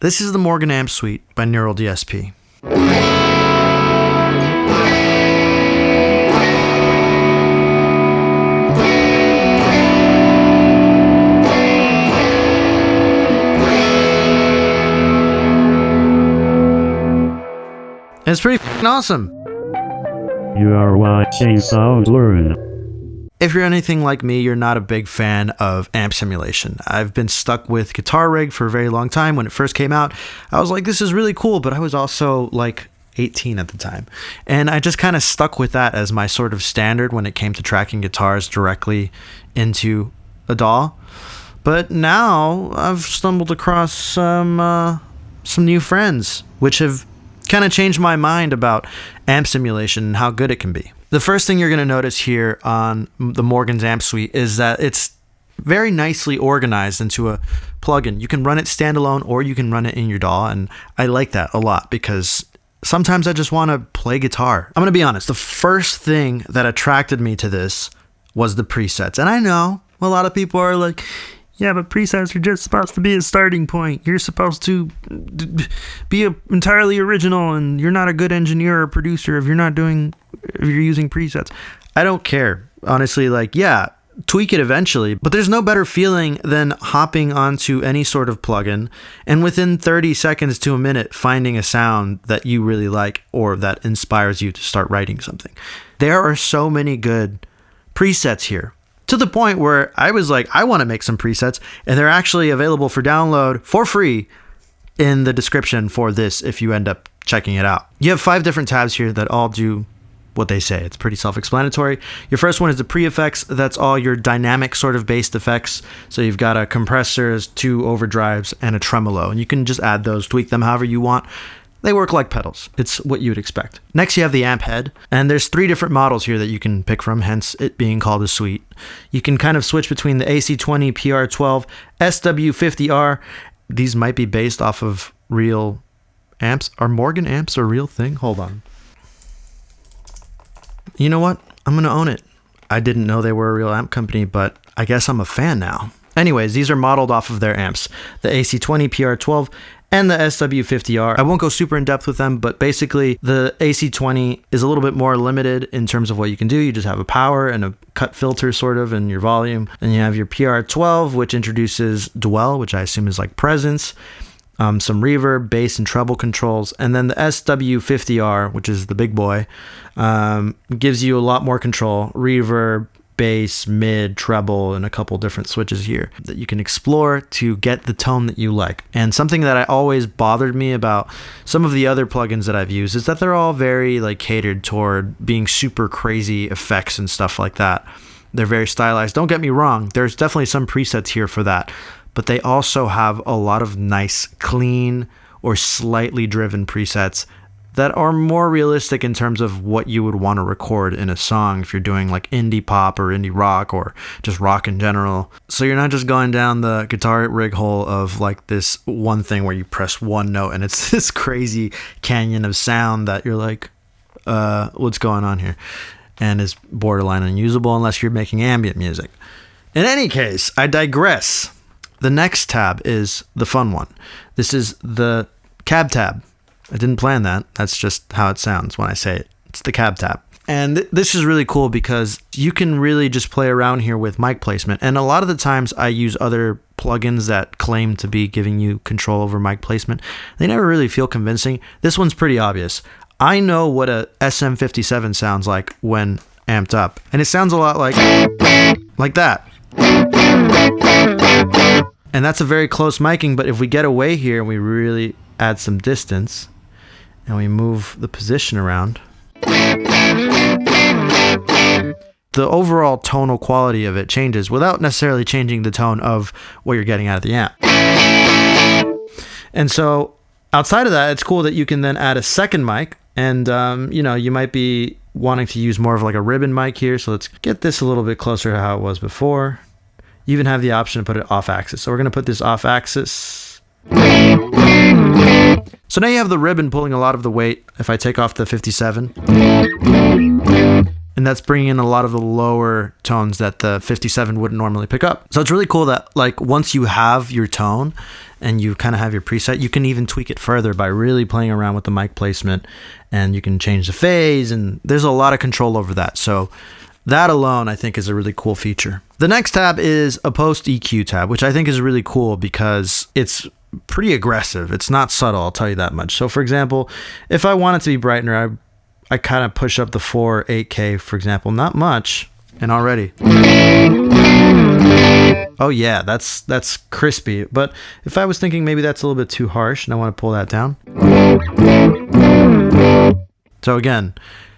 This is the Morgan Amp Suite by Neural DSP. It's pretty awesome. You are watching SoundLearn. If you're anything like me, you're not a big fan of amp simulation. I've been stuck with Guitar Rig for a very long time. When it first came out, I was like, this is really cool, but I was also like 18 at the time. And I just kind of stuck with that as my sort of standard when it came to tracking guitars directly into a DAW. But now I've stumbled across some new friends, which have kind of changed my mind about amp simulation and how good it can be. The first thing you're going to notice here on the Morgan's Amp Suite is that it's very nicely organized into a plugin. You can run it standalone or you can run it in your DAW, and I like that a lot because sometimes I just want to play guitar. I'm going to be honest, the first thing that attracted me to this was the presets. And I know a lot of people are like, yeah, but presets are just supposed to be a starting point. You're supposed to be entirely original, and you're not a good engineer or producer if you're using presets. I don't care. Honestly, like, yeah, tweak it eventually, but there's no better feeling than hopping onto any sort of plugin and within 30 seconds to a minute finding a sound that you really like or that inspires you to start writing something. There are so many good presets here, to the point where I was like, I want to make some presets, and they're actually available for download for free in the description for this if you end up checking it out. You have 5 different tabs here that all do what they say. It's pretty self-explanatory. Your first one is the pre-effects. That's all your dynamic sort of based effects. So you've got a compressor, 2 overdrives, and a tremolo, and you can just add those, tweak them however you want. They work like pedals. It's what you would expect. Next, you have the amp head, and there's 3 different models here that you can pick from, hence it being called a suite. You can kind of switch between the AC20, PR12, SW50R. These might be based off of real amps. Are Morgan amps a real thing? Hold on. You know what? I'm going to own it. I didn't know they were a real amp company, but I guess I'm a fan now. Anyways, these are modeled off of their amps. The AC20, PR12, and the SW50R. I won't go super in depth with them, but basically the AC20 is a little bit more limited in terms of what you can do. You just have a power and a cut filter sort of and your volume. And you have your PR12, which introduces dwell, which I assume is like presence, some reverb, bass, and treble controls. And then the SW50R, which is the big boy, gives you a lot more control, reverb, bass, mid, treble, and a couple different switches here that you can explore to get the tone that you like. And something that I always bothered me about some of the other plugins that I've used is that they're all very like catered toward being super crazy effects and stuff like that. They're very stylized. Don't get me wrong, there's definitely some presets here for that, but they also have a lot of nice, clean, or slightly driven presets that are more realistic in terms of what you would want to record in a song if you're doing like indie pop or indie rock or just rock in general. So you're not just going down the Guitar Rig hole of like this one thing where you press one note and it's this crazy canyon of sound that you're like, what's going on here? And is borderline unusable unless you're making ambient music. In any case, I digress. The next tab is the fun one. This is the cab tab. I didn't plan that. That's just how it sounds when I say it. It's the cab tab. And this is really cool because you can really just play around here with mic placement. And a lot of the times I use other plugins that claim to be giving you control over mic placement. They never really feel convincing. This one's pretty obvious. I know what a SM57 sounds like when amped up. And it sounds a lot like that. And that's a very close miking, but if we get away here and we really add some distance, and we move the position around, the overall tonal quality of it changes without necessarily changing the tone of what you're getting out of the amp. And so outside of that, it's cool that you can then add a second mic, and you might be wanting to use more of like a ribbon mic here. So let's get this a little bit closer to how it was before. You even have the option to put it off axis. So we're going to put this off axis. So now you have the ribbon pulling a lot of the weight if I take off the 57. And and that's bringing in a lot of the lower tones that the 57 wouldn't normally pick up. So it's really cool that like once you have your tone and you kind of have your preset, you can even tweak it further by really playing around with the mic placement, and you can change the phase, and there's a lot of control over that. So that alone, I think, is a really cool feature. The next tab is a post EQ tab, which I think is really cool because it's pretty aggressive. It's not subtle, I'll tell you that much. So for example, if I want it to be brightener, I kind of push up the 4 8K, for example, not much, and already. Oh yeah, that's crispy. But if I was thinking maybe that's a little bit too harsh and I want to pull that down. So again,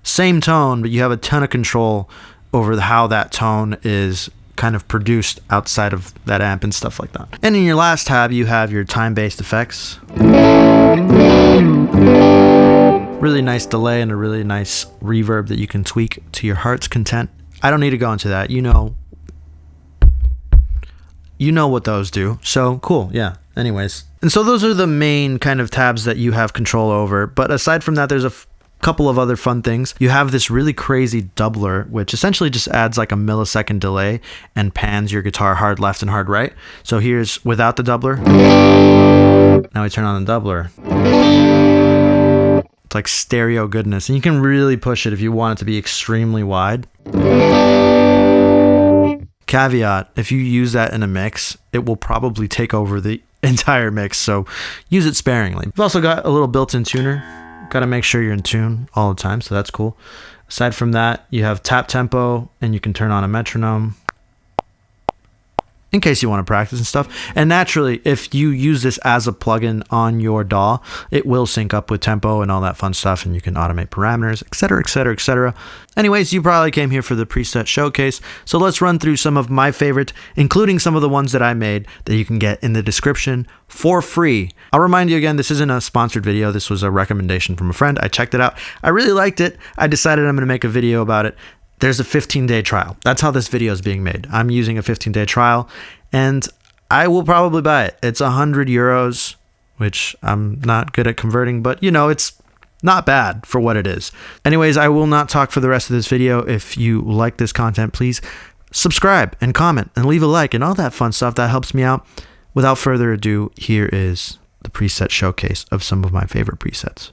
same tone, but you have a ton of control over how that tone is kind of produced outside of that amp and stuff like that. And in your last tab, you have your time-based effects. Really nice delay and a really nice reverb that you can tweak to your heart's content. I don't need to go into that. You know what those do. So cool. Yeah. Anyways. And so those are the main kind of tabs that you have control over. But aside from that, there's a couple of other fun things. You have this really crazy doubler, which essentially just adds like a millisecond delay and pans your guitar hard left and hard right. So here's without the doubler. Now we turn on the doubler. It's like stereo goodness, and you can really push it if you want it to be extremely wide. Caveat, if you use that in a mix, it will probably take over the entire mix, so use it sparingly. We've also got a little built-in tuner. Got to make sure you're in tune all the time, so that's cool. Aside from that, you have tap tempo, and you can turn on a metronome in case you want to practice and stuff. And naturally, if you use this as a plugin on your DAW, it will sync up with tempo and all that fun stuff, and you can automate parameters, etc., etc., etc. Anyways, you probably came here for the preset showcase, so let's run through some of my favorites, including some of the ones that I made that you can get in the description for free. I'll remind you again, this isn't a sponsored video. This was a recommendation from a friend. I checked it out. I really liked it. I decided I'm going to make a video about it. There's a 15-day trial. That's how this video is being made. I'm using a 15-day trial, and I will probably buy it. It's 100 euros, which I'm not good at converting, but you know, it's not bad for what it is. Anyways, I will not talk for the rest of this video. If you like this content, please subscribe and comment and leave a like and all that fun stuff. That helps me out. Without further ado, here is the preset showcase of some of my favorite presets.